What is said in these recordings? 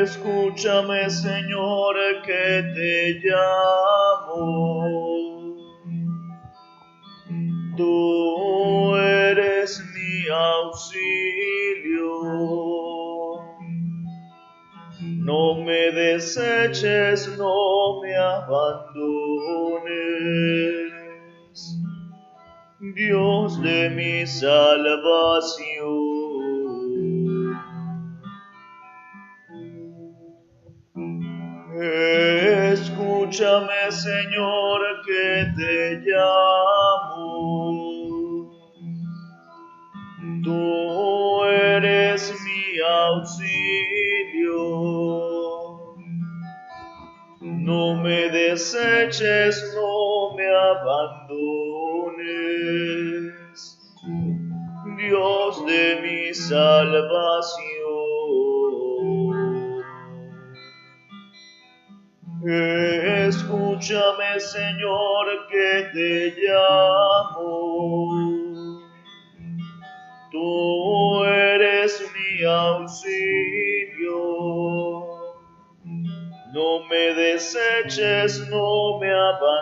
Escúchame, Señor, que te llamo. Tú eres mi auxilio. No me deseches, no me abandones, Dios de mi salvación. Escúchame, Señor, que te llamo. Tú eres mi auxilio. No me deseches, no me abandones, Dios de mi salvación. Escúchame, Señor, que te llamo. Tú eres mi auxilio. No me deseches, no me abandones,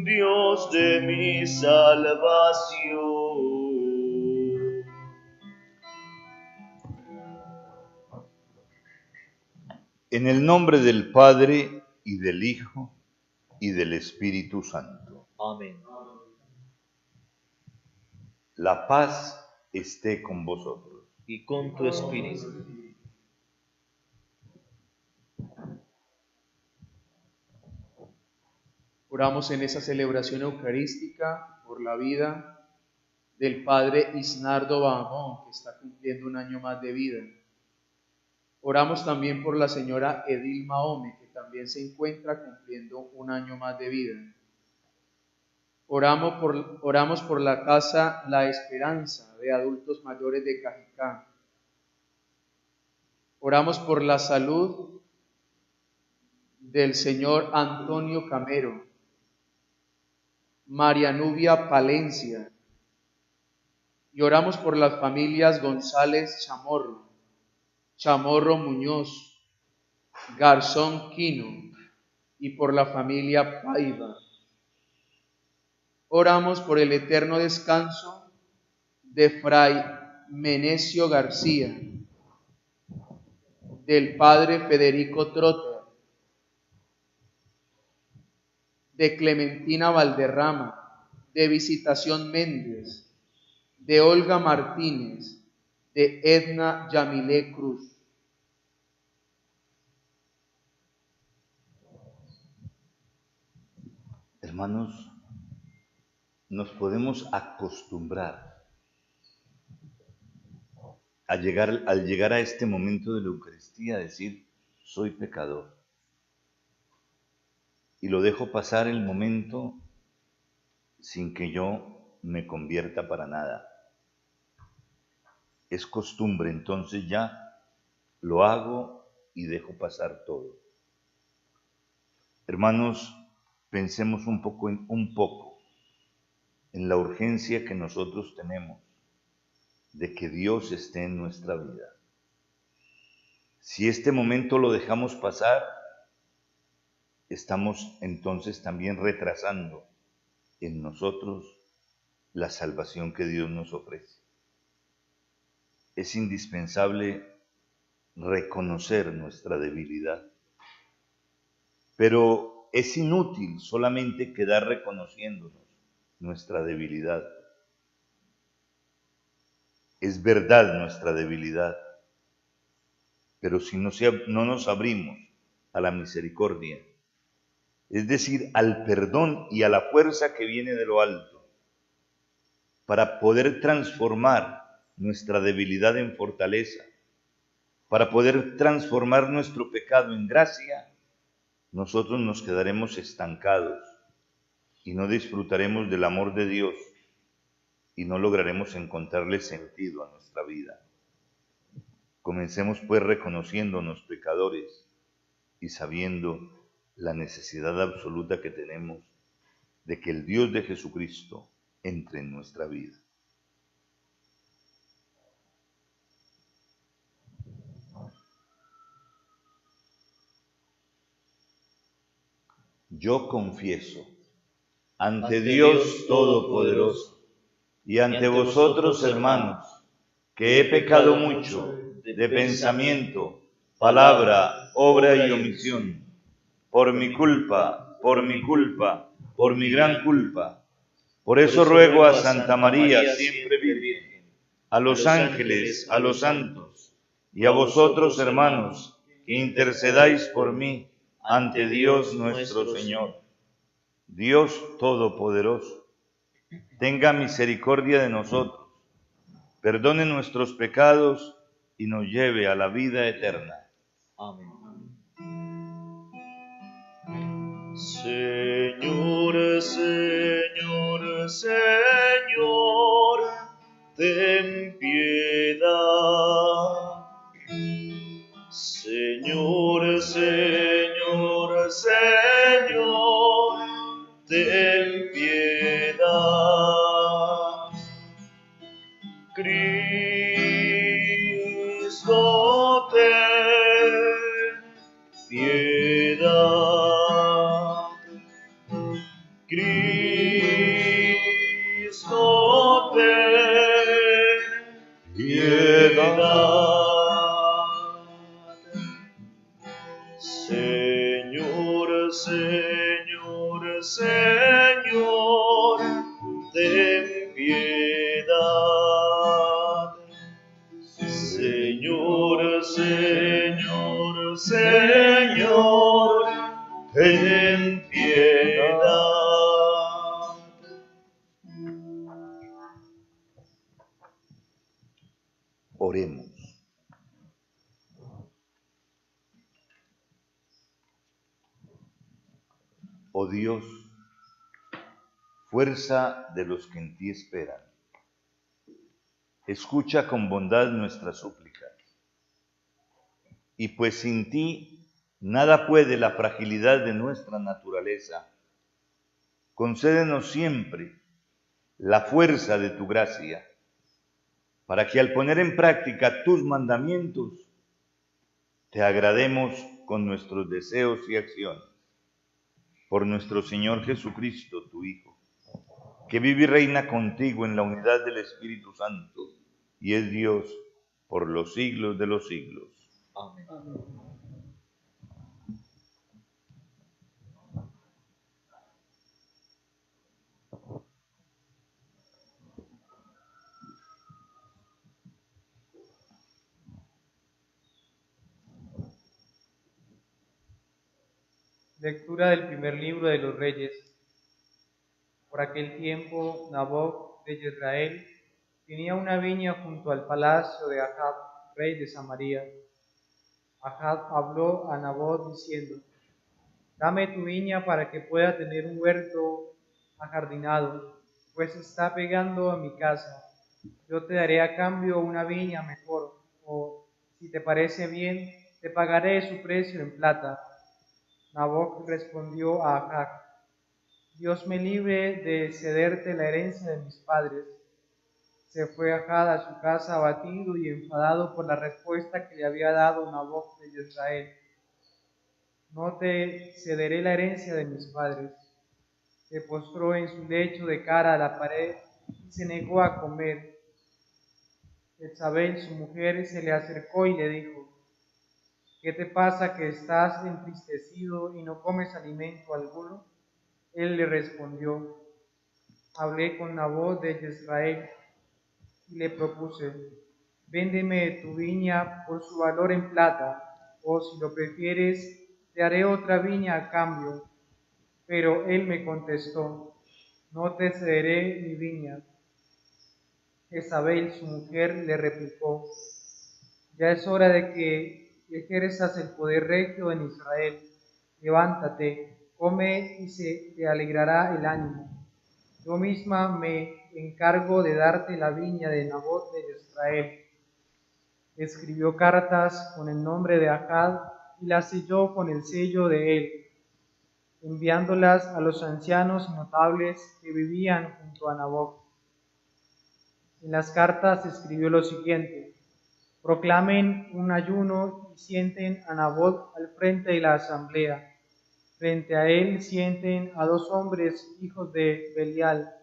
Dios de mi salvación. En el nombre del Padre, y del Hijo, y del Espíritu Santo. Amén. La paz esté con vosotros. Y con tu espíritu. Oramos en esa celebración eucarística por la vida del Padre Isnardo Bahamón, que está cumpliendo un año más de vida. Oramos también por la señora Edil Mahome, que también se encuentra cumpliendo un año más de vida. Oramos por la Casa La Esperanza de adultos mayores de Cajicá. Oramos por la salud del señor Antonio Camero, María Nubia Palencia, y oramos por las familias González Chamorro, Chamorro Muñoz, Garzón Quino, y por la familia Paiva. Oramos por el eterno descanso de Fray Menecio García, del Padre Federico Trotter, de Clementina Valderrama, de Visitación Méndez, de Olga Martínez, de Edna Yamilé Cruz. Hermanos, nos podemos acostumbrar al llegar a este momento de la Eucaristía a decir, soy pecador. Y lo dejo pasar el momento sin que yo me convierta para nada. Es costumbre, entonces ya lo hago y dejo pasar todo. Hermanos, pensemos un poco en la urgencia que nosotros tenemos de que Dios esté en nuestra vida. Si este momento lo dejamos pasar, estamos entonces también retrasando en nosotros la salvación que Dios nos ofrece. Es indispensable reconocer nuestra debilidad, pero es inútil solamente quedar reconociéndonos nuestra debilidad. Es verdad nuestra debilidad, pero si no nos abrimos a la misericordia, es decir, al perdón y a la fuerza que viene de lo alto, para poder transformar nuestra debilidad en fortaleza, para poder transformar nuestro pecado en gracia, nosotros nos quedaremos estancados y no disfrutaremos del amor de Dios y no lograremos encontrarle sentido a nuestra vida. Comencemos pues reconociéndonos pecadores y sabiendo la necesidad absoluta que tenemos de que el Dios de Jesucristo entre en nuestra vida. Yo confieso ante Dios Todopoderoso y ante vosotros, hermanos, que he pecado mucho de pensamiento, palabra, obra y omisión, por mi culpa, por mi gran culpa. Por eso ruego a Santa María, siempre Virgen, a los ángeles, a los santos, y a vosotros, hermanos, que intercedáis por mí ante Dios nuestro Señor. Dios Todopoderoso, tenga misericordia de nosotros, perdone nuestros pecados y nos lleve a la vida eterna. Amén. Señor, Señor, Señor, ten piedad. Señor, Señor, Señor, ten piedad. Cristo, ten piedad. Cristo, ten piedad. Señor, Señor, Señor, ten piedad. Señor, Señor, Señor, ten piedad. Oremos. Oh Dios, fuerza de los que en ti esperan, escucha con bondad nuestras súplicas. Y pues sin ti nada puede la fragilidad de nuestra naturaleza, concédenos siempre la fuerza de tu gracia, para que al poner en práctica tus mandamientos, te agrademos con nuestros deseos y acciones. Por nuestro Señor Jesucristo, tu Hijo, que vive y reina contigo en la unidad del Espíritu Santo, y es Dios por los siglos de los siglos. Amén. Lectura del primer libro de los Reyes. Por aquel tiempo, Naboc de Jezreel tenía una viña junto al palacio de Ahab, rey de Samaria. Ahab habló a Nabot diciendo: dame tu viña para que pueda tener un huerto ajardinado, pues está pegando a mi casa. Yo te daré a cambio una viña mejor, o, si te parece bien, te pagaré su precio en plata. Naboc respondió a Ahab: Dios me libre de cederte la herencia de mis padres. Se fue Ahab a su casa abatido y enfadado por la respuesta que le había dado Naboc de Jezreel. No te cederé la herencia de mis padres. Se postró en su lecho de cara a la pared y se negó a comer. Jezabel, su mujer, se le acercó y le dijo: ¿qué te pasa que estás entristecido y no comes alimento alguno? Él le respondió: hablé con Nabot de Jezreel y le propuse: véndeme tu viña por su valor en plata, o si lo prefieres, te haré otra viña a cambio. Pero él me contestó: no te cederé mi viña. Jezabel, su mujer, le replicó: ya es hora de que ejerzas el poder regio en Israel. Levántate, come y se te alegrará el ánimo. Yo misma me encargo de darte la viña de Nabot de Israel. escribió cartas con el nombre de Acab y las selló con el sello de él, enviándolas a los ancianos y notables que vivían junto a Naboc. En las cartas escribió lo siguiente: proclamen un ayuno y sienten a Nabot al frente de la asamblea. Frente a él sienten a 2 hombres, hijos de Belial,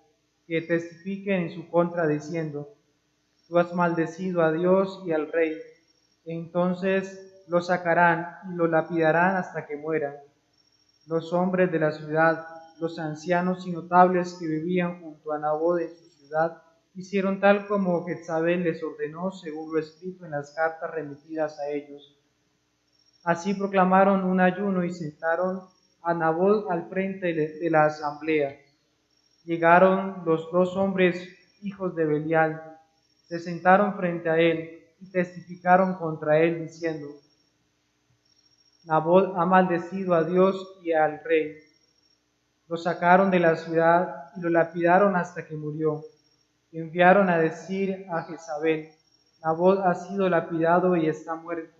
que testifiquen en su contra diciendo: tú has maldecido a Dios y al rey. Entonces lo sacarán y lo lapidarán hasta que muera. Los hombres de la ciudad, los ancianos y notables que vivían junto a Nabot en su ciudad, hicieron tal como Jezabel les ordenó, según lo escrito en las cartas remitidas a ellos. Así proclamaron un ayuno y sentaron a Nabot al frente de la asamblea. Llegaron los 2 hombres, hijos de Belial, se sentaron frente a él y testificaron contra él, diciendo: Nabot ha maldecido a Dios y al rey. Lo sacaron de la ciudad y lo lapidaron hasta que murió. Enviaron a decir a Jezabel: Nabot ha sido lapidado y está muerto.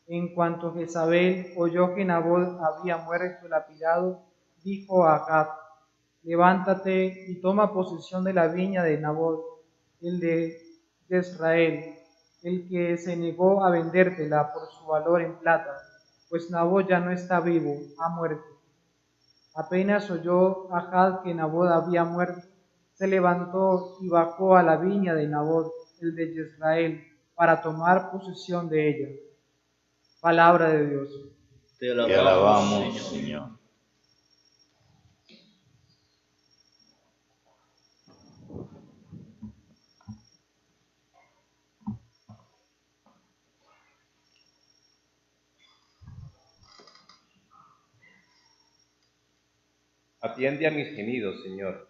En cuanto Jezabel oyó que Nabot había muerto lapidado, dijo a Acab: levántate y toma posesión de la viña de Nabot, el de Jezreel, el que se negó a vendértela por su valor en plata, pues Nabot ya no está vivo, ha muerto. Apenas oyó Acab que Nabot había muerto, se levantó y bajó a la viña de Nabot, el de Jezreel, para tomar posesión de ella. Palabra de Dios. Te Te alabamos, Señor. Atiende a mis gemidos, Señor.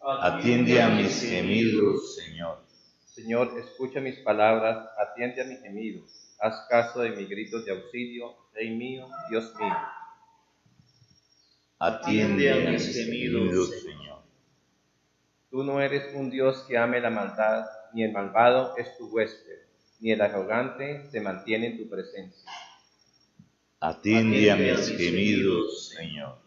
Atiende a mis gemidos, Señor. Señor, escucha mis palabras, atiende a mi gemido. Haz caso de mis gritos de auxilio, Rey mío, Dios mío. Atiende a mis gemidos, Señor. Tú no eres un Dios que ame la maldad, ni el malvado es tu huésped, ni el arrogante se mantiene en tu presencia. Atiende a mis gemidos, Señor.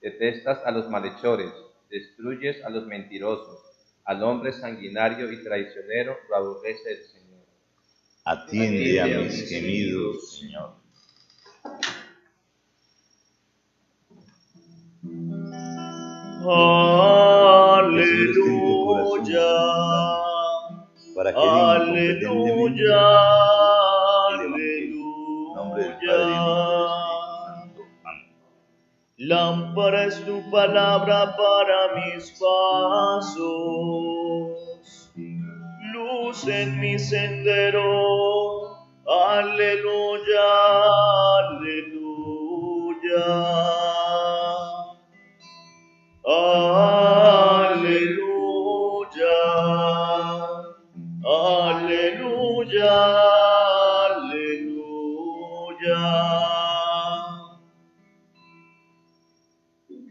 Detestas a los malhechores, destruyes a los mentirosos, al hombre sanguinario y traicionero lo aborrece el Señor. Atiende a mis gemidos, Señor. Aleluya. Para que diga competentemente Aleluya. el Evangelio. En nombre del Padre, del Hijo y del Espíritu Santo. Amén. Lámpara es tu palabra para mis pasos, luz en mi sendero. Aleluya, aleluya. Aleluya, aleluya, aleluya.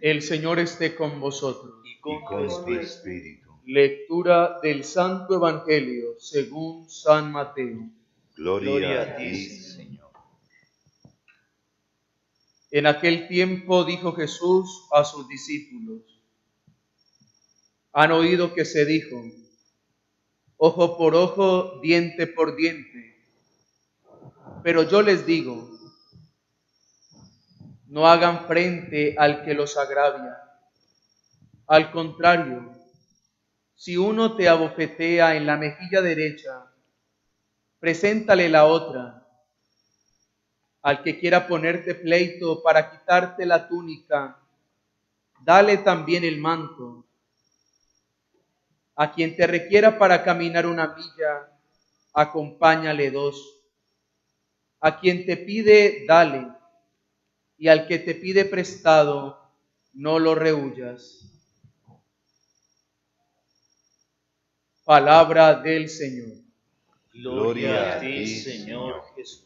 El Señor esté con vosotros. Y Y con tu Espíritu. Lectura del Santo Evangelio según San Mateo. Gloria a ti, Señor. En aquel tiempo dijo Jesús a sus discípulos: han oído que se dijo, ojo por ojo, diente por diente. Pero yo les digo, no hagan frente al que los agravia. Al contrario, si uno te abofetea en la mejilla derecha, preséntale la otra. Al que quiera ponerte pleito para quitarte la túnica, dale también el manto. A quien te requiera para caminar una milla, acompáñale 2. A quien te pide, dale, y al que te pide prestado, no lo rehuyas. Palabra del Señor. Gloria a ti, Señor Jesús.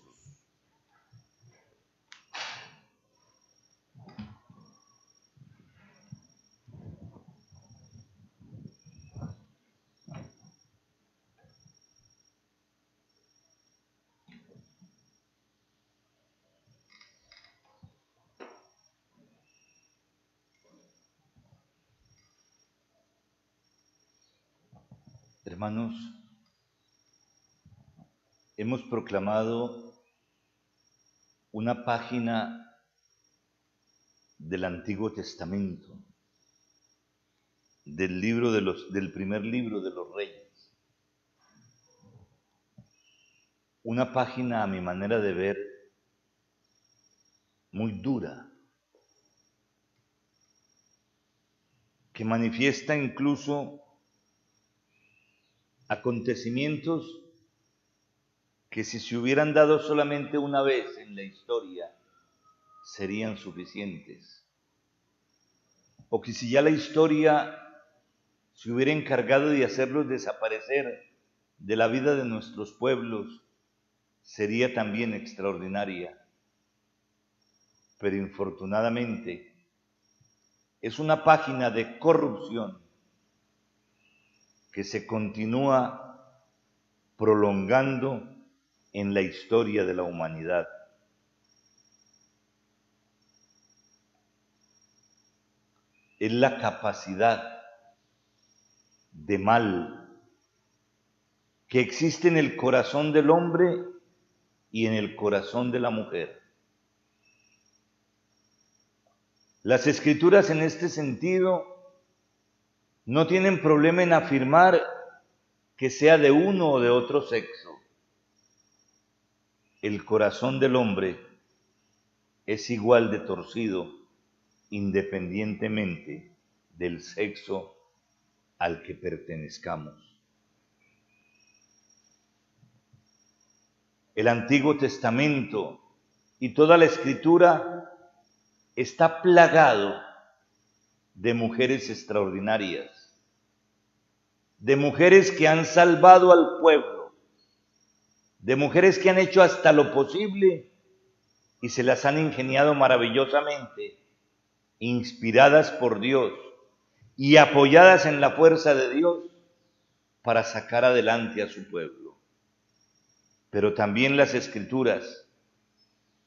Hermanos, hemos proclamado una página del Antiguo Testamento, del primer libro de los Reyes. Una página, a mi manera de ver, muy dura, que manifiesta incluso acontecimientos que si se hubieran dado solamente una vez en la historia, serían suficientes. O que si ya la historia se hubiera encargado de hacerlos desaparecer de la vida de nuestros pueblos, sería también extraordinaria. Pero infortunadamente, es una página de corrupción que se continúa prolongando en la historia de la humanidad. Es la capacidad de mal que existe en el corazón del hombre y en el corazón de la mujer. Las Escrituras en este sentido no tienen problema en afirmar que sea de uno o de otro sexo. El corazón del hombre es igual de torcido independientemente del sexo al que pertenezcamos. El Antiguo Testamento y toda la Escritura está plagado de mujeres extraordinarias, de mujeres que han salvado al pueblo, de mujeres que han hecho hasta lo posible y se las han ingeniado maravillosamente, inspiradas por Dios y apoyadas en la fuerza de Dios para sacar adelante a su pueblo. Pero también las Escrituras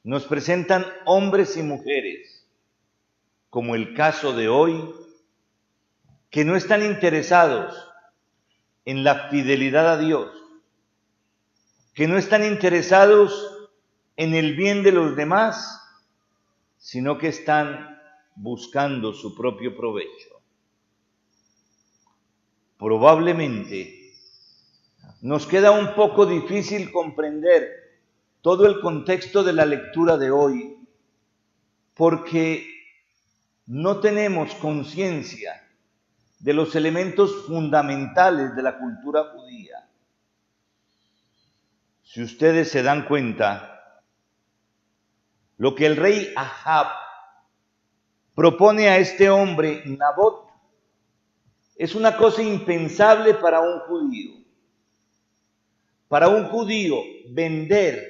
nos presentan hombres y mujeres, como el caso de hoy, que no están interesados en la fidelidad a Dios, que no están interesados en el bien de los demás, sino que están buscando su propio provecho. Probablemente nos queda un poco difícil comprender todo el contexto de la lectura de hoy, porque no tenemos conciencia de los elementos fundamentales de la cultura judía. Si ustedes se dan cuenta, lo que el rey Ahab propone a este hombre, Nabot, es una cosa impensable para un judío. Para un judío, vender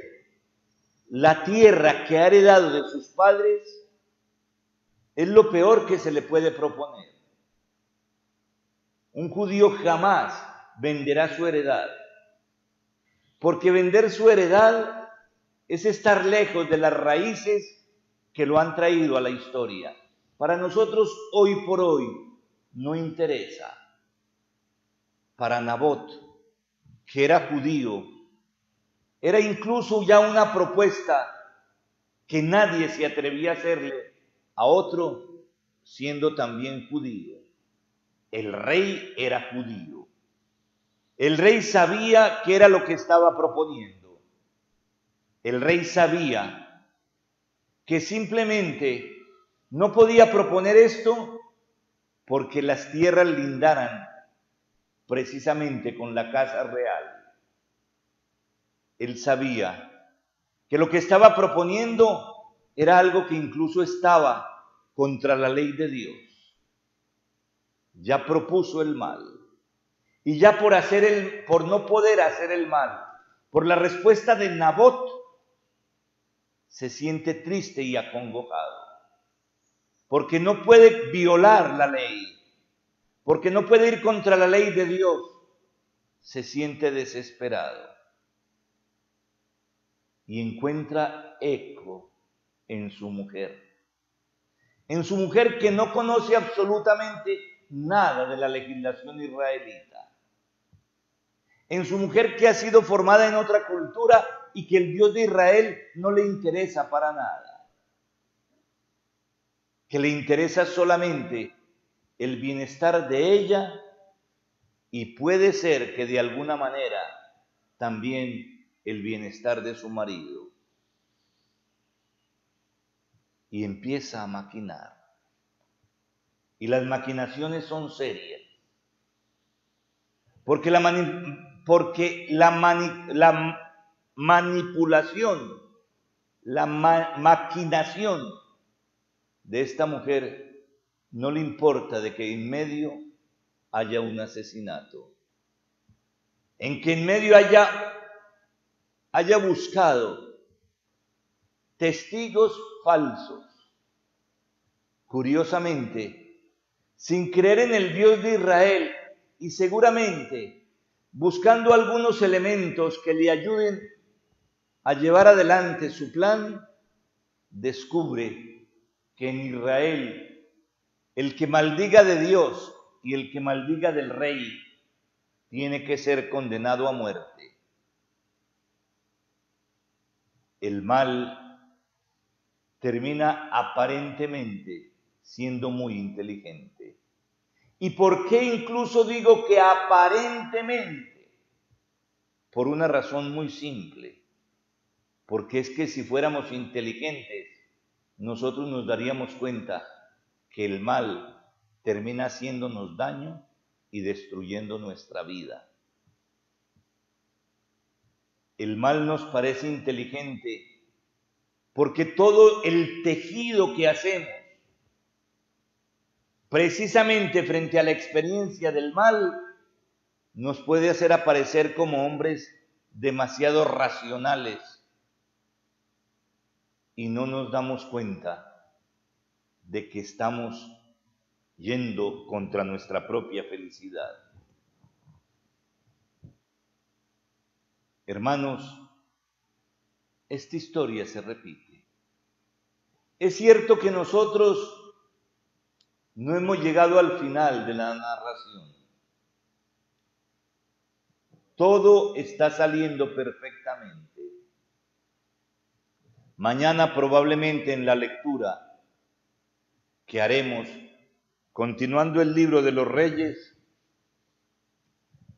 la tierra que ha heredado de sus padres es lo peor que se le puede proponer. Un judío jamás venderá su heredad, porque vender su heredad es estar lejos de las raíces que lo han traído a la historia. Para nosotros, hoy por hoy, no interesa. Para Nabot, que era judío, era incluso ya una propuesta que nadie se atrevía a hacerle a otro siendo también judío. El rey era judío. El rey sabía qué era lo que estaba proponiendo. El rey sabía que simplemente no podía proponer esto porque las tierras lindaran precisamente con la casa real. Él sabía que lo que estaba proponiendo era algo que incluso estaba contra la ley de Dios. Ya propuso el mal. Y ya por no poder hacer el mal, por la respuesta de Nabot, se siente triste y acongojado. Porque no puede violar la ley, porque no puede ir contra la ley de Dios, se siente desesperado. Y encuentra eco en su mujer que no conoce absolutamente nada de la legislación israelita, en su mujer que ha sido formada en otra cultura y que el Dios de Israel no le interesa para nada, que le interesa solamente el bienestar de ella y puede ser que de alguna manera también el bienestar de su marido. Y empieza a maquinar. Y las maquinaciones son serias. Porque la manipulación, la maquinación de esta mujer no le importa de que en medio haya un asesinato, en que en medio haya buscado testigos falsos. Curiosamente, sin creer en el Dios de Israel y seguramente buscando algunos elementos que le ayuden a llevar adelante su plan, descubre que en Israel el que maldiga de Dios y el que maldiga del rey tiene que ser condenado a muerte. El mal termina aparentemente siendo muy inteligente. ¿Y por qué incluso digo que aparentemente? Por una razón muy simple. Porque es que si fuéramos inteligentes, nosotros nos daríamos cuenta que el mal termina haciéndonos daño y destruyendo nuestra vida. El mal nos parece inteligente porque todo el tejido que hacemos, precisamente frente a la experiencia del mal, nos puede hacer aparecer como hombres demasiado racionales y no nos damos cuenta de que estamos yendo contra nuestra propia felicidad. Hermanos, esta historia se repite. Es cierto que nosotros no hemos llegado al final de la narración. Todo está saliendo perfectamente. Mañana probablemente en la lectura que haremos, continuando el libro de los Reyes,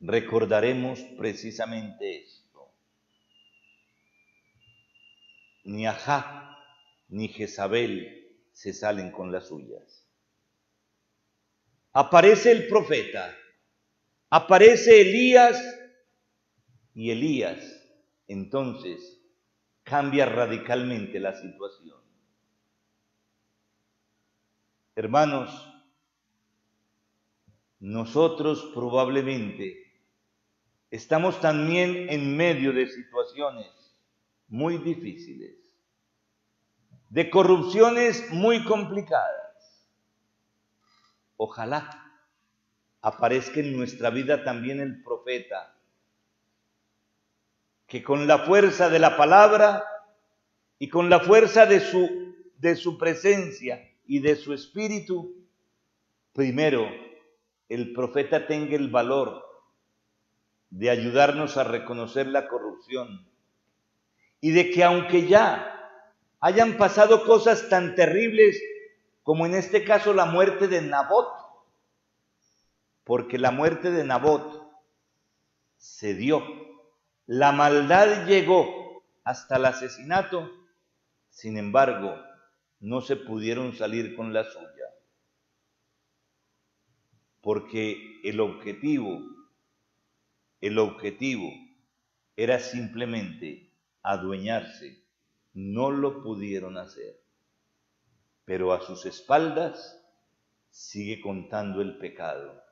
recordaremos precisamente esto. Ni Ahab ni Jezabel se salen con las suyas. Aparece el profeta, aparece Elías, y Elías entonces cambia radicalmente la situación. Hermanos, nosotros probablemente estamos también en medio de situaciones muy difíciles, de corrupciones muy complicadas. Ojalá aparezca en nuestra vida también el profeta, que con la fuerza de la palabra y con la fuerza de su presencia y de su espíritu, primero el profeta tenga el valor de ayudarnos a reconocer la corrupción y de que aunque ya hayan pasado cosas tan terribles como en este caso la muerte de Nabot, porque la muerte de Nabot se dio, la maldad llegó hasta el asesinato, sin embargo, no se pudieron salir con la suya, porque el objetivo era simplemente adueñarse. No lo pudieron hacer, pero a sus espaldas sigue contando el pecado,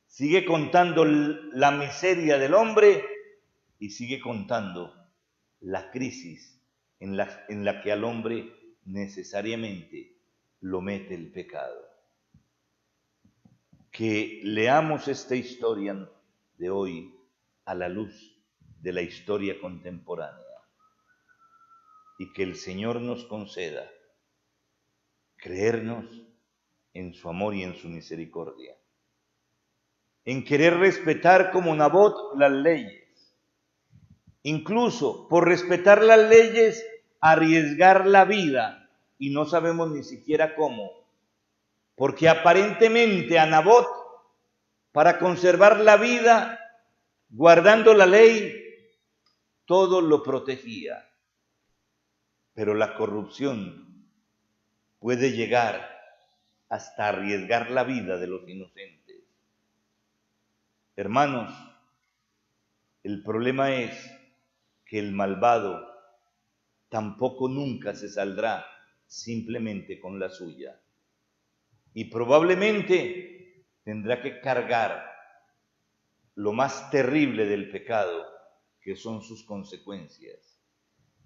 sigue contando la miseria del hombre y sigue contando la crisis en la que al hombre necesariamente lo mete el pecado. Que leamos esta historia de hoy a la luz de la historia contemporánea y que el Señor nos conceda creernos en su amor y en su misericordia. en querer respetar como Nabot las leyes. Incluso por respetar las leyes, arriesgar la vida, y no sabemos ni siquiera cómo. Porque aparentemente a Nabot, para conservar la vida, guardando la ley, todo lo protegía. Pero la corrupción puede llegar hasta arriesgar la vida de los inocentes. Hermanos, el problema es que el malvado tampoco nunca se saldrá simplemente con la suya. Y probablemente tendrá que cargar lo más terrible del pecado, que son sus consecuencias,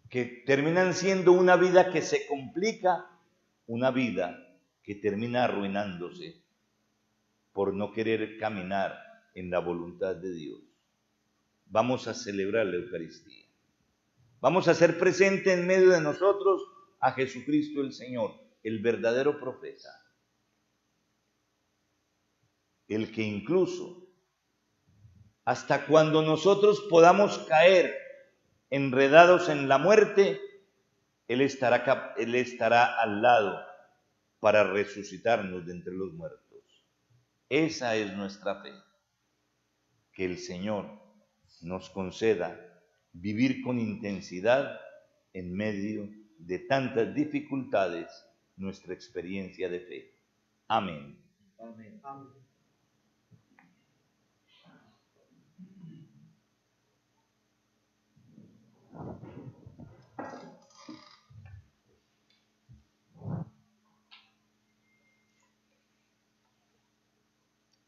que terminan siendo una vida que se complica, una vida que termina arruinándose por no querer caminar en la voluntad de Dios. Vamos a celebrar la Eucaristía. Vamos a hacer presente en medio de nosotros a Jesucristo el Señor, el verdadero profeta, el que incluso hasta cuando nosotros podamos caer enredados en la muerte, Él estará al lado para resucitarnos de entre los muertos. Esa es nuestra fe. Que el Señor nos conceda vivir con intensidad en medio de tantas dificultades nuestra experiencia de fe. Amén. Amén. Amén.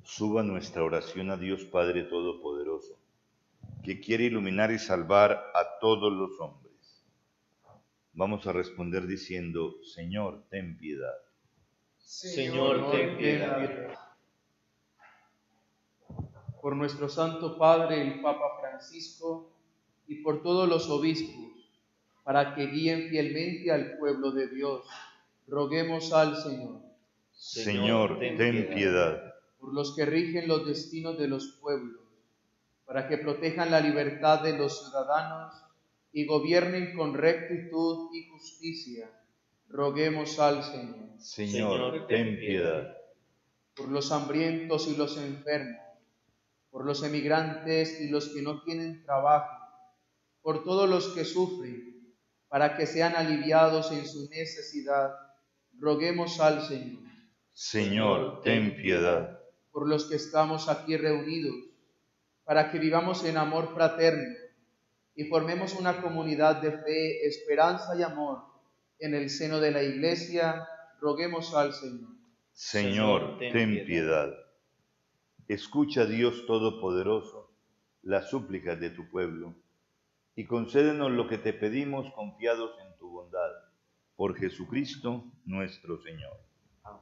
Suba nuestra oración a Dios Padre Todopoderoso, que quiere iluminar y salvar a todos los hombres. Vamos a responder diciendo: Señor, ten piedad. Señor, ten piedad. Por nuestro Santo Padre, el Papa Francisco, y por todos los obispos, para que guíen fielmente al pueblo de Dios, roguemos al Señor. Señor, ten piedad. Por los que rigen los destinos de los pueblos, para que protejan la libertad de los ciudadanos y gobiernen con rectitud y justicia, roguemos al Señor. Señor, ten piedad. Por los hambrientos y los enfermos, por los emigrantes y los que no tienen trabajo, por todos los que sufren, para que sean aliviados en su necesidad, roguemos al Señor. Señor, ten piedad. Por los que estamos aquí reunidos, para que vivamos en amor fraterno y formemos una comunidad de fe, esperanza y amor en el seno de la Iglesia, roguemos al Señor. Señor, ten piedad. Escucha, Dios Todopoderoso, las súplicas de tu pueblo, y concédenos lo que te pedimos confiados en tu bondad. Por Jesucristo nuestro Señor. Amén.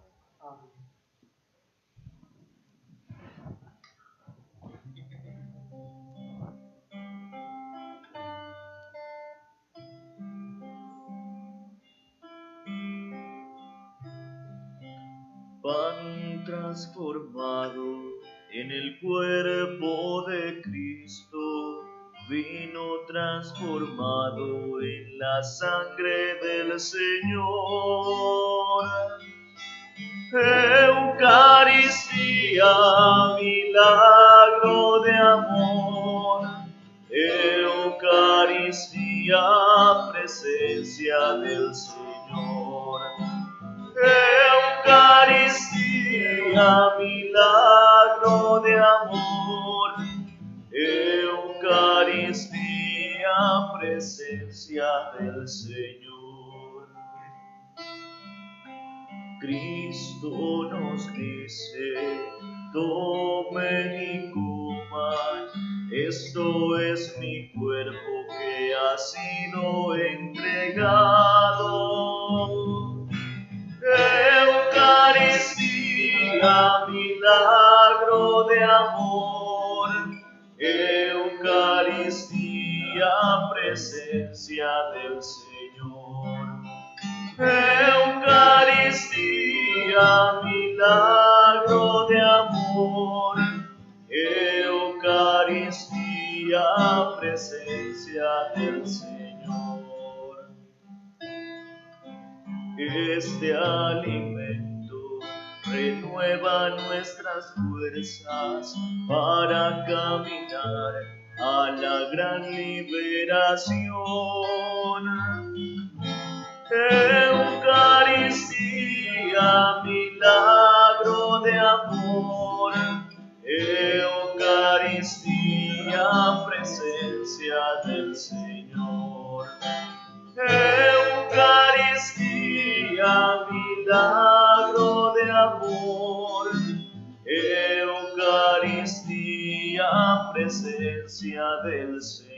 Pan transformado en el cuerpo de Cristo, vino transformado en la sangre del Señor. Eucaristía, milagro de amor. Eucaristía, presencia del Señor. Eucaristía, milagro de amor. Eucaristía, presencia del Señor. Cristo nos dice: tomen y coman, esto es mi cuerpo que ha sido entregado. Eucaristía, milagro de amor. Eucaristía, presencia del Señor. Eucaristía, milagro de amor. presencia del Señor. Este alimento renueva nuestras fuerzas para caminar a la gran liberación. Eucaristía, milagro de amor. Eucaristía, presencia del Señor. Eucaristía, milagro de amor. Eucaristía, presencia del Señor.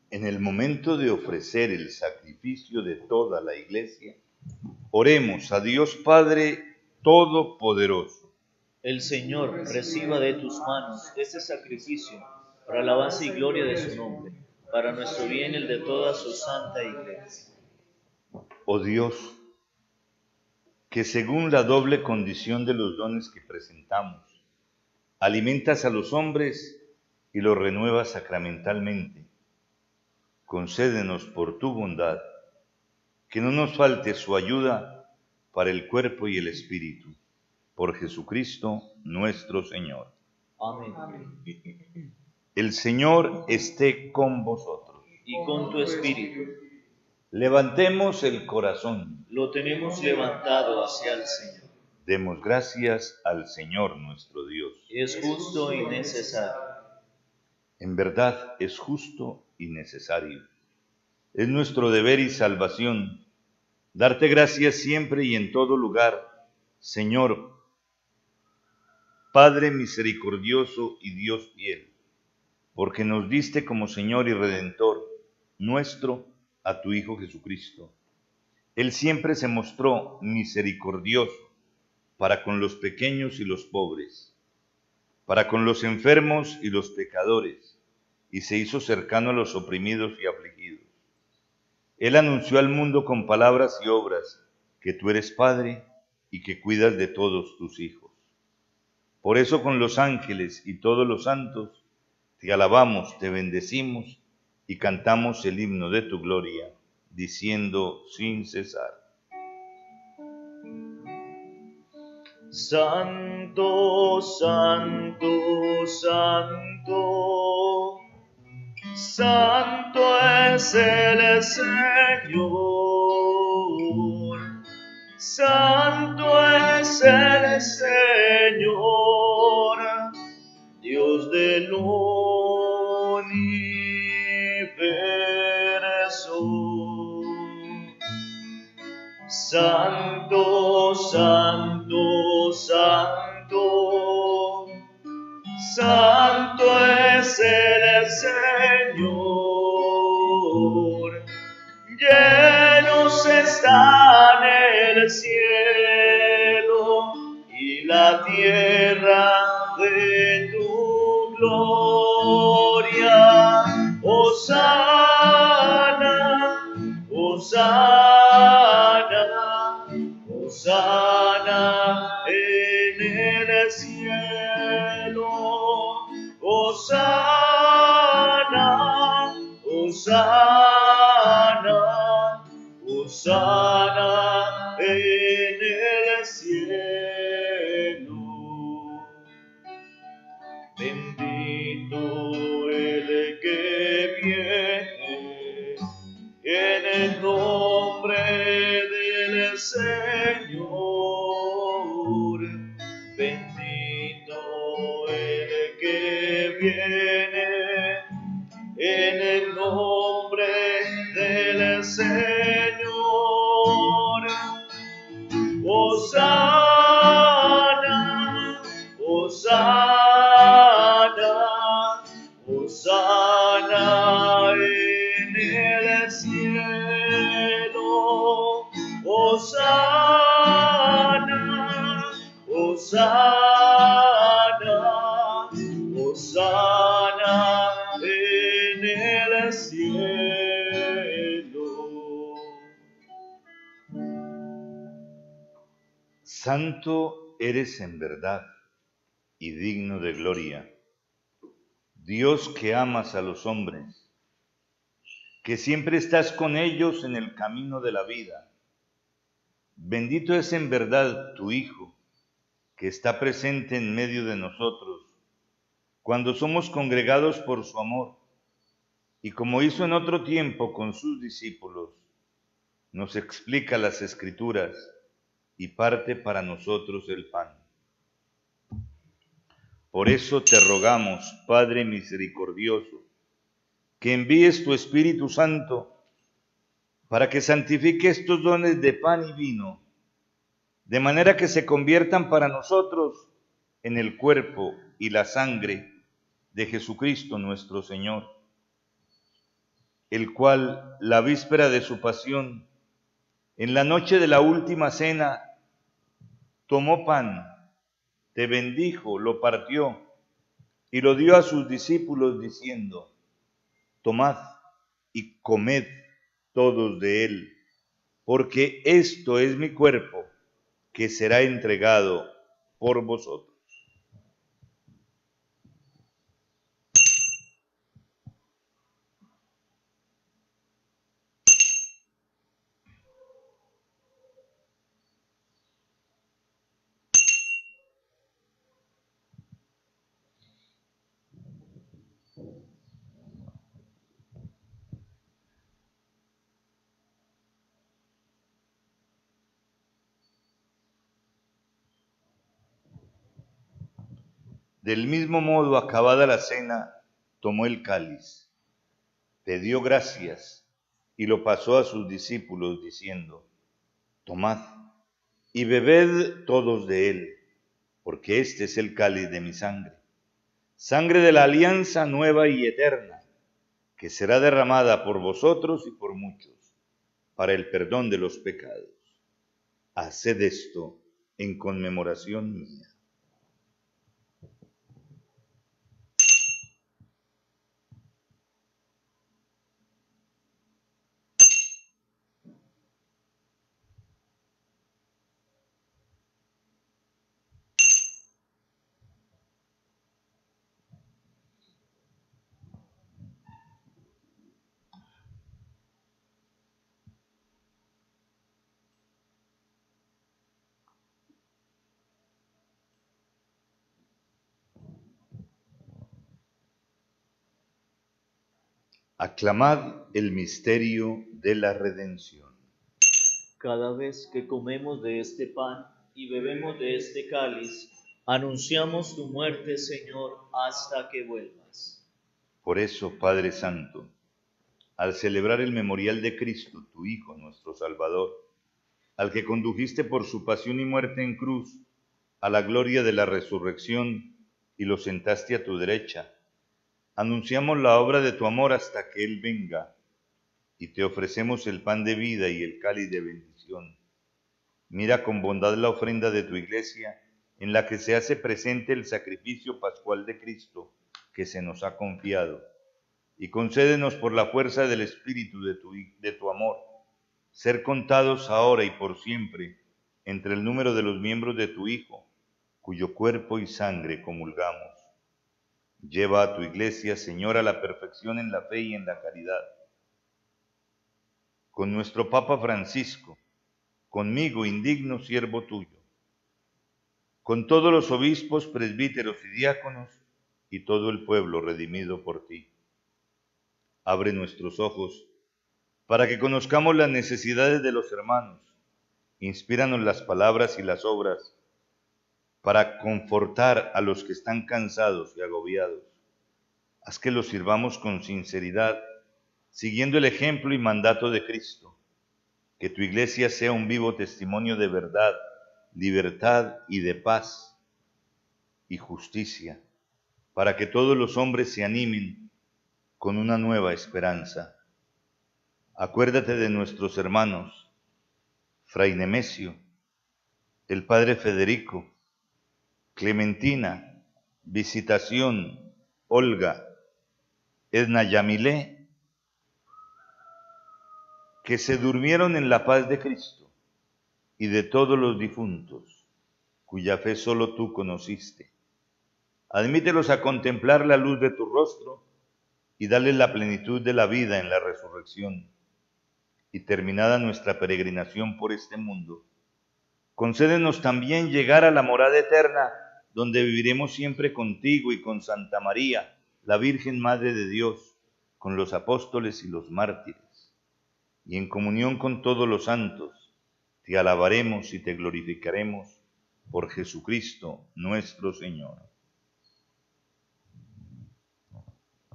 En el momento de ofrecer el sacrificio de toda la Iglesia, oremos a Dios Padre Todopoderoso. El Señor reciba de tus manos este sacrificio para alabanza y gloria de su nombre, para nuestro bien y el de toda su santa Iglesia. Oh Dios, que según la doble condición de los dones que presentamos, alimentas a los hombres y los renuevas sacramentalmente, concédenos por tu bondad que no nos falte su ayuda para el cuerpo y el espíritu. Por Jesucristo nuestro Señor. Amén. El Señor esté con vosotros. Y con tu espíritu. Levantemos el corazón. Lo tenemos levantado hacia el Señor. Demos gracias al Señor nuestro Dios. Es justo y necesario. En verdad es justo y necesario. Es nuestro deber y salvación darte gracias siempre y en todo lugar, Señor, Padre misericordioso y Dios fiel, porque nos diste como Señor y Redentor nuestro a tu Hijo Jesucristo. Él siempre se mostró misericordioso para con los pequeños y los pobres, para con los enfermos y los pecadores, y se hizo cercano a los oprimidos y afligidos. Él anunció al mundo con palabras y obras que tú eres Padre y que cuidas de todos tus hijos. Por eso con los ángeles y todos los santos te alabamos, te bendecimos y cantamos el himno de tu gloria, diciendo sin cesar. Santo, santo, santo, santo es el Señor. Santo es el Señor, Dios del universo. Santo, santo, santo, santo es el Señor. Llenos están el cielo y la tierra de tu gloria. Hosana, hosana, hosana en el cielo. Hosana, hosana, hosana en el cielo. Bendito el que viene en el nombre del Señor. Bendito el que viene en el nombre del Señor. Hosana, hosana, hosana en el cielo. Hosana, hosana, hosana en el cielo. Santo eres en verdad y digno de gloria, Dios que amas a los hombres, que siempre estás con ellos en el camino de la vida. Bendito es en verdad tu Hijo, que está presente en medio de nosotros, cuando somos congregados por su amor, y como hizo en otro tiempo con sus discípulos, nos explica las Escrituras y parte para nosotros el pan. Por eso te rogamos, Padre misericordioso, que envíes tu Espíritu Santo para que santifique estos dones de pan y vino, de manera que se conviertan para nosotros en el cuerpo y la sangre de Jesucristo nuestro Señor, el cual, la víspera de su pasión, en la noche de la última cena, tomó pan, te bendijo, lo partió y lo dio a sus discípulos diciendo: tomad y comed todos de él, porque esto es mi cuerpo, que será entregado por vosotros. Del mismo modo, acabada la cena, tomó el cáliz, te dio gracias y lo pasó a sus discípulos diciendo: tomad y bebed todos de él, porque este es el cáliz de mi sangre, sangre de la alianza nueva y eterna, que será derramada por vosotros y por muchos, para el perdón de los pecados. Haced esto en conmemoración mía. Aclamad el misterio de la redención. Cada vez que comemos de este pan y bebemos de este cáliz, anunciamos tu muerte, Señor, hasta que vuelvas. Por eso, Padre Santo, al celebrar el memorial de Cristo, tu Hijo, nuestro Salvador, al que condujiste por su pasión y muerte en cruz a la gloria de la resurrección y lo sentaste a tu derecha, anunciamos la obra de tu amor hasta que Él venga, y te ofrecemos el pan de vida y el cáliz de bendición. Mira con bondad la ofrenda de tu iglesia, en la que se hace presente el sacrificio pascual de Cristo que se nos ha confiado, y concédenos por la fuerza del Espíritu de tu amor, ser contados ahora y por siempre entre el número de los miembros de tu Hijo, cuyo cuerpo y sangre comulgamos. Lleva a tu iglesia, Señor, a la perfección en la fe y en la caridad. Con nuestro Papa Francisco, conmigo, indigno siervo tuyo, con todos los obispos, presbíteros y diáconos, y todo el pueblo redimido por ti. Abre nuestros ojos para que conozcamos las necesidades de los hermanos. Inspíranos las palabras y las obras para confortar a los que están cansados y agobiados. Haz que los sirvamos con sinceridad, siguiendo el ejemplo y mandato de Cristo. Que tu iglesia sea un vivo testimonio de verdad, libertad y de paz y justicia, para que todos los hombres se animen con una nueva esperanza. Acuérdate de nuestros hermanos, Fray Nemesio, el Padre Federico, Clementina, Visitación, Olga, Edna Yamilé, que se durmieron en la paz de Cristo, y de todos los difuntos, cuya fe solo tú conociste. Admítelos a contemplar la luz de tu rostro y dale la plenitud de la vida en la resurrección. Y terminada nuestra peregrinación por este mundo, concédenos también llegar a la morada eterna, donde viviremos siempre contigo y con Santa María, la Virgen Madre de Dios, con los apóstoles y los mártires. Y en comunión con todos los santos, te alabaremos y te glorificaremos por Jesucristo nuestro Señor.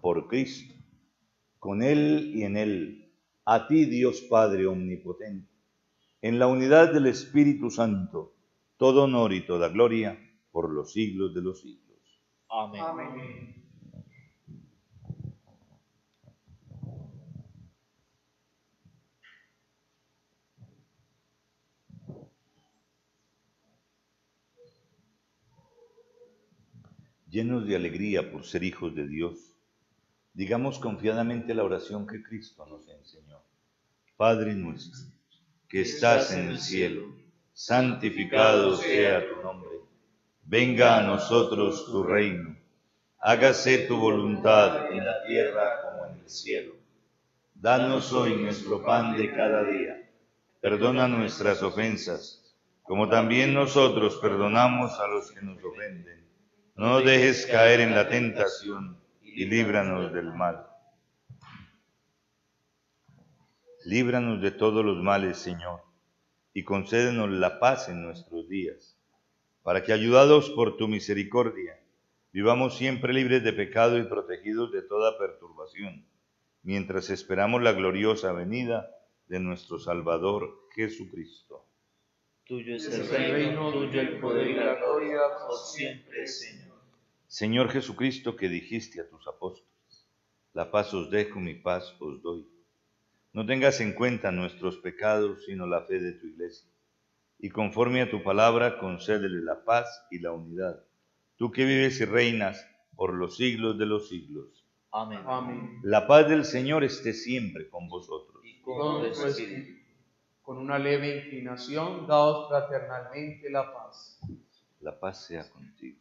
Por Cristo, con Él y en Él, a ti Dios Padre Omnipotente, en la unidad del Espíritu Santo, todo honor y toda gloria por los siglos de los siglos. Amén. Amén. Llenos de alegría por ser hijos de Dios, digamos confiadamente la oración que Cristo nos enseñó. Padre nuestro, que estás en el cielo, santificado sea tu nombre. Venga a nosotros tu reino. Hágase tu voluntad en la tierra como en el cielo. Danos hoy nuestro pan de cada día. Perdona nuestras ofensas, como también nosotros perdonamos a los que nos ofenden. No nos dejes caer en la tentación y líbranos del mal. Líbranos de todos los males, Señor, y concédenos la paz en nuestros días, para que, ayudados por tu misericordia, vivamos siempre libres de pecado y protegidos de toda perturbación, mientras esperamos la gloriosa venida de nuestro Salvador Jesucristo. Tuyo es el reino, tuyo el poder y la gloria por siempre, Señor. Señor Jesucristo, que dijiste a tus apóstoles, la paz os dejo, mi paz os doy. No tengas en cuenta nuestros pecados, sino la fe de tu Iglesia. Y conforme a tu palabra, concédele la paz y la unidad. Tú que vives y reinas por los siglos de los siglos. Amén. Amén. La paz del Señor esté siempre con vosotros. Y con tu espíritu. Con una leve inclinación, daos fraternalmente la paz. La paz sea contigo.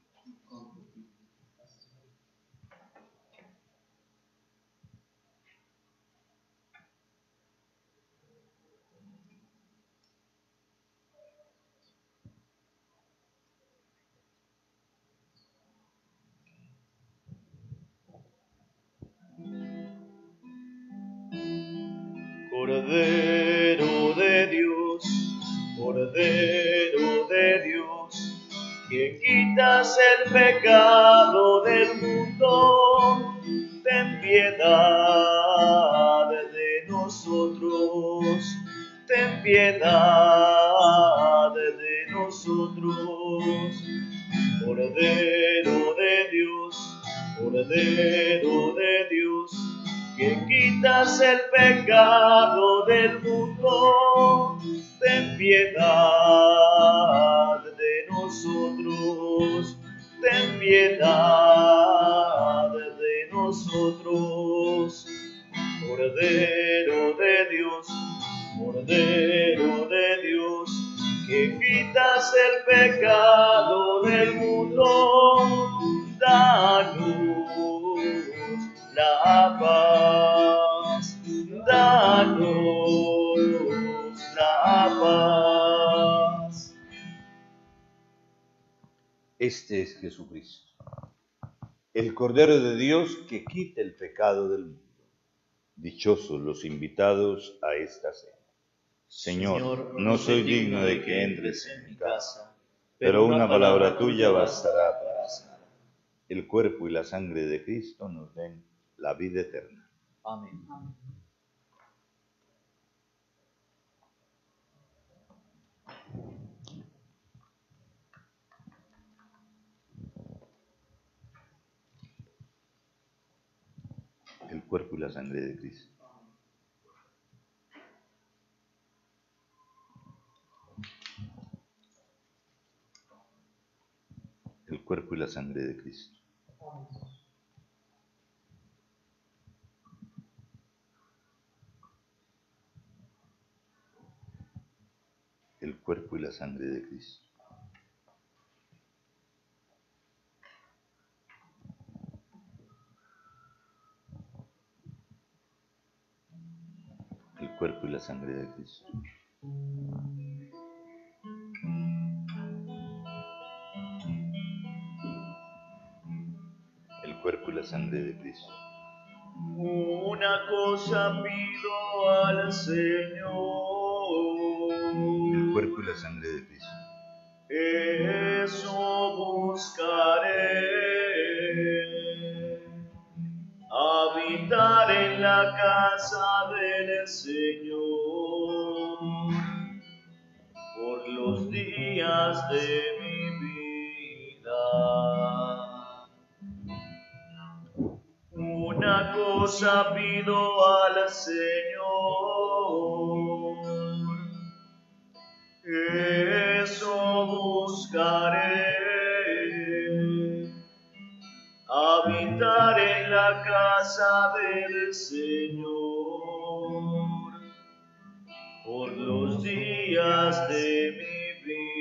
Cordero de Dios, Cordero de Dios, que quitas el pecado del mundo, ten piedad de nosotros, ten piedad de nosotros. Cordero de Dios, Cordero de Dios, que quitas el pecado del mundo, ten piedad de nosotros, ten piedad de nosotros. Cordero de Dios, Cordero de Dios, que quitas el pecado del mundo, danos la paz, danos la paz. Este es Jesucristo, el Cordero de Dios que quita el pecado del mundo. Dichosos los invitados a esta cena. Señor, no soy digno de que entres en mi casa, pero una palabra tuya bastará para sanar. El cuerpo y la sangre de Cristo nos den la vida eterna. Amén. El cuerpo y la sangre de Cristo. El cuerpo y la sangre de Cristo. El cuerpo y la sangre de Cristo. cuerpo y la sangre de Cristo. El cuerpo y la sangre de Cristo. Una cosa pido al Señor, El cuerpo y la sangre de Cristo. eso buscaré, habitar en la casa del Señor por los días de mi vida. Una cosa pido al Señor, eso buscaré, habitar en la casa del Señor por los días de mi vida.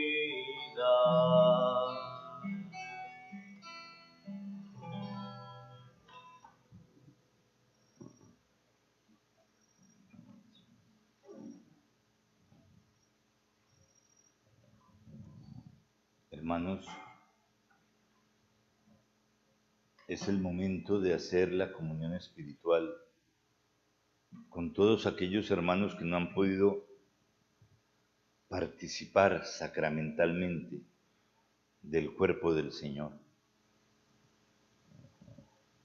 Hermanos, es el momento de hacer la comunión espiritual con todos aquellos hermanos que no han podido participar sacramentalmente del cuerpo del Señor.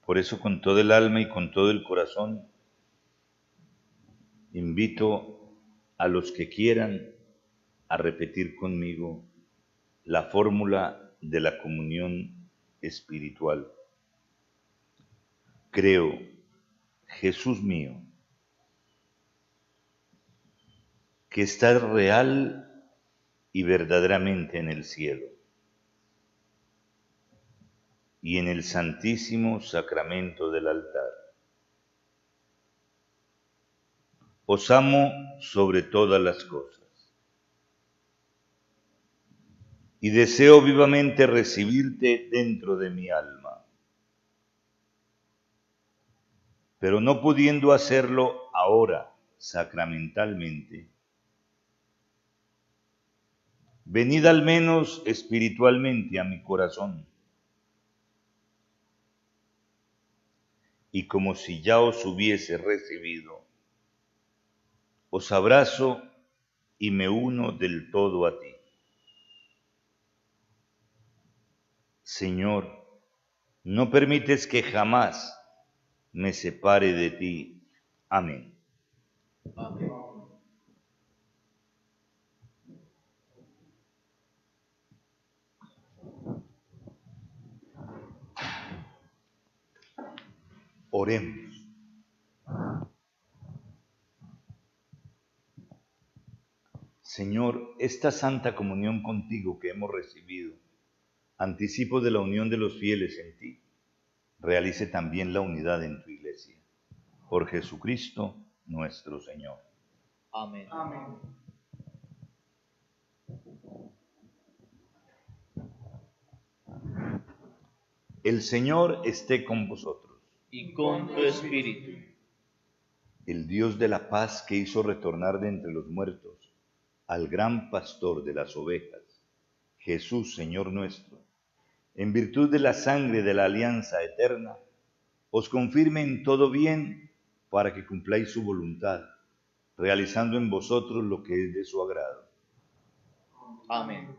Por eso, con todo el alma y con todo el corazón, invito a los que quieran a repetir conmigo la fórmula de la comunión espiritual. Creo, Jesús mío, que estás real y verdaderamente en el cielo y en el santísimo sacramento del altar. Os amo sobre todas las cosas y deseo vivamente recibirte dentro de mi alma, pero no pudiendo hacerlo ahora sacramentalmente, venid al menos espiritualmente a mi corazón, y como si ya os hubiese recibido, os abrazo y me uno del todo a ti. Señor, no permites que jamás me separe de ti. Amén. Amén. Oremos. Señor, esta santa comunión contigo que hemos recibido, anticipo de la unión de los fieles en ti, realice también la unidad en tu iglesia. Por Jesucristo nuestro Señor. Amén. Amén. El Señor esté con vosotros. Y con tu espíritu. El Dios de la paz que hizo retornar de entre los muertos al gran pastor de las ovejas, Jesús, Señor nuestro, en virtud de la sangre de la alianza eterna, os confirme en todo bien para que cumpláis su voluntad, realizando en vosotros lo que es de su agrado. Amén.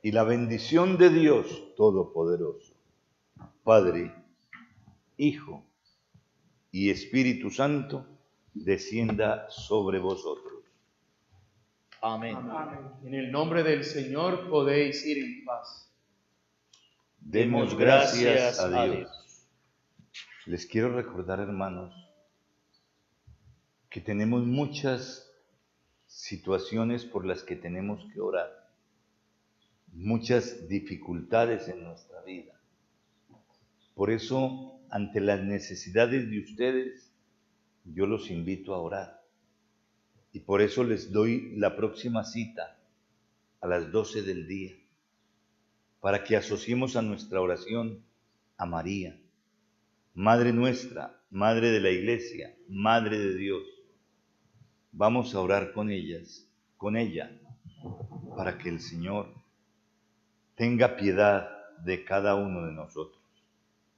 Y la bendición de Dios Todopoderoso, Padre, Hijo y Espíritu Santo, descienda sobre vosotros. Amén. En el nombre del Señor podéis ir en paz. Demos gracias a Dios. Les quiero recordar, hermanos, que tenemos muchas situaciones por las que tenemos que orar, muchas dificultades en nuestra vida. Por eso, ante las necesidades de ustedes, yo los invito a orar. Y por eso les doy la próxima cita a las 12 del día, para que asociemos a nuestra oración a María, Madre nuestra, Madre de la Iglesia, Madre de Dios. Vamos a orar con ella, para que el Señor tenga piedad de cada uno de nosotros.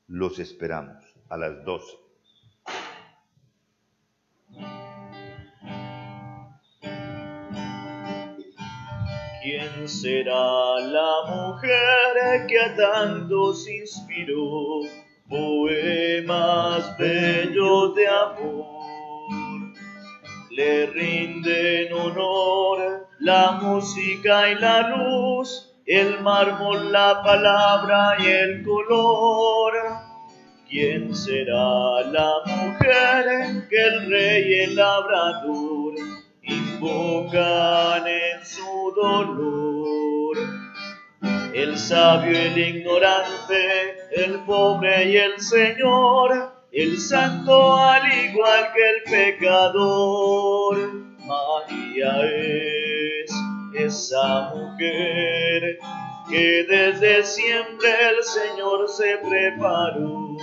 Los esperamos a las 12. ¿Quién será la mujer que a tantos inspiró poemas bellos de amor? Le rinden honor la música y la luz, el mármol, la palabra y el color. ¿Quién será la mujer que el rey y el labrador invocan en su dolor? El sabio y el ignorante, el pobre y el señor, el santo al igual que el pecador. María es esa mujer que desde siempre el Señor se preparó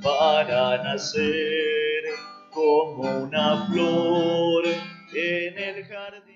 para nacer como una flor en el jardín.